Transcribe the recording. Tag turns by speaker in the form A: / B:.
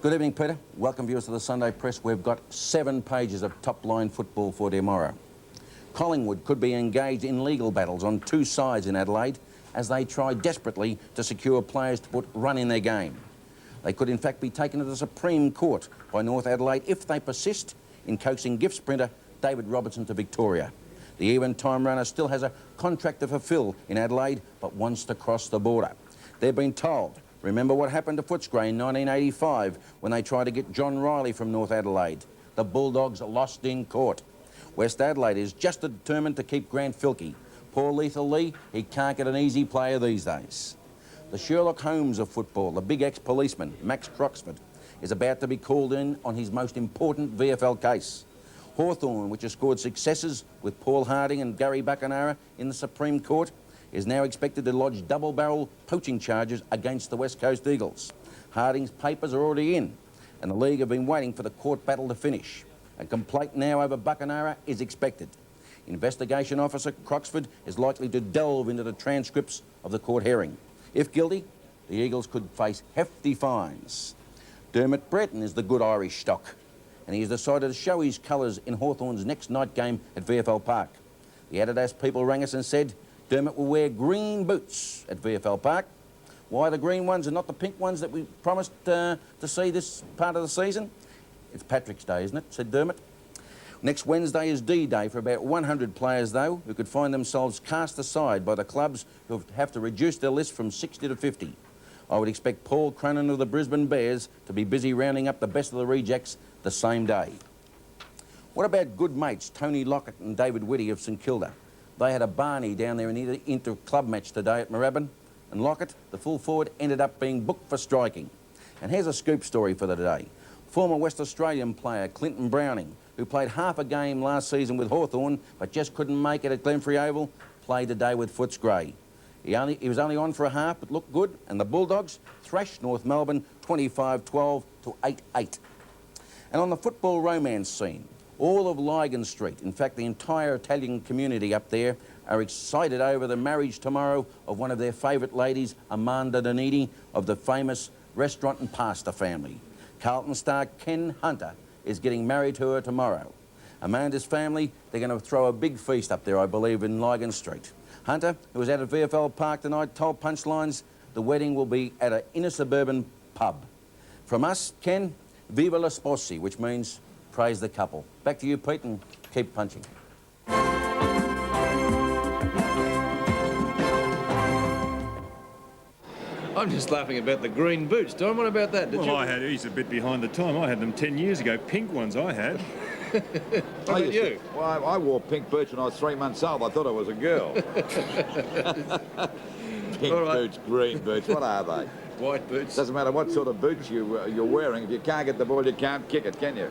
A: Good evening, Peter. Welcome, viewers, to the Sunday Press. We've got 7 pages of top-line football for tomorrow. Collingwood could be engaged in legal battles on 2 sides in Adelaide as they try desperately to secure players to put run in their game. They could in fact be taken to the Supreme Court by North Adelaide if they persist in coaxing gift sprinter David Robertson to Victoria. The even-time runner still has a contract to fulfil in Adelaide but wants to cross the border. They've been told, remember what happened to Footscray in 1985 when they tried to get John Riley from North Adelaide. The Bulldogs lost in court. West Adelaide is just determined to keep Grant Filkey. Poor Lethal Lee, he can't get an easy player these days. The Sherlock Holmes of football, the big ex-policeman, Max Croxford, is about to be called in on his most important VFL case. Hawthorn, which has scored successes with Paul Harding and Gary Buckenara in the Supreme Court, is now expected to lodge double-barrel poaching charges against the West Coast Eagles. Harding's papers are already in, and the league have been waiting for the court battle to finish. A complaint now over Buckenara is expected. Investigation Officer Croxford is likely to delve into the transcripts of the court hearing. If guilty, the Eagles could face hefty fines. Dermot Breton is the good Irish stock, and he has decided to show his colours in Hawthorn's next night game at VFL Park. The Adidas people rang us and said Dermot will wear green boots at VFL Park. Why the green ones and not the pink ones that we promised to see this part of the season? It's Patrick's Day, isn't it? Said Dermot. Next Wednesday is D-Day for about 100 players, though, who could find themselves cast aside by the clubs who have to reduce their list from 60 to 50. I would expect Paul Cronin of the Brisbane Bears to be busy rounding up the best of the rejects the same day. What about good mates Tony Lockett and David Whitty of St Kilda? They had a Barney down there in the inter-club match today at Moorabbin, and Lockett, the full forward, ended up being booked for striking. And here's a scoop story for the day. Former West Australian player Clinton Browning, who played half a game last season with Hawthorn but just couldn't make it at Glenfrey Oval, played today with Footscray. He was only on for a half but looked good, and the Bulldogs thrashed North Melbourne 25-12 to 8-8. And on the football romance scene, all of Lygon Street, in fact the entire Italian community up there, are excited over the marriage tomorrow of one of their favourite ladies, Amanda Donidi, of the famous restaurant and pasta family. Carlton star Ken Hunter is getting married to her tomorrow. Amanda's family, they're going to throw a big feast up there, I believe, in Lygon Street. Hunter, who was out at VFL Park tonight, told Punchlines the wedding will be at an inner suburban pub. From us, Ken, viva la sposi, which means praise the couple. Back to you, Pete, and keep punching.
B: I'm just laughing about the green boots. Don, what about that?
C: Well, he's a bit behind the time. I had them 10 years ago, pink ones I had.
B: What about you?
D: Well, I wore pink boots when I was 3 months old. I thought I was a girl. Pink boots, green boots, what are they?
B: White boots.
D: Doesn't matter what sort of boots you're wearing. If you can't get the ball, you can't kick it, can you?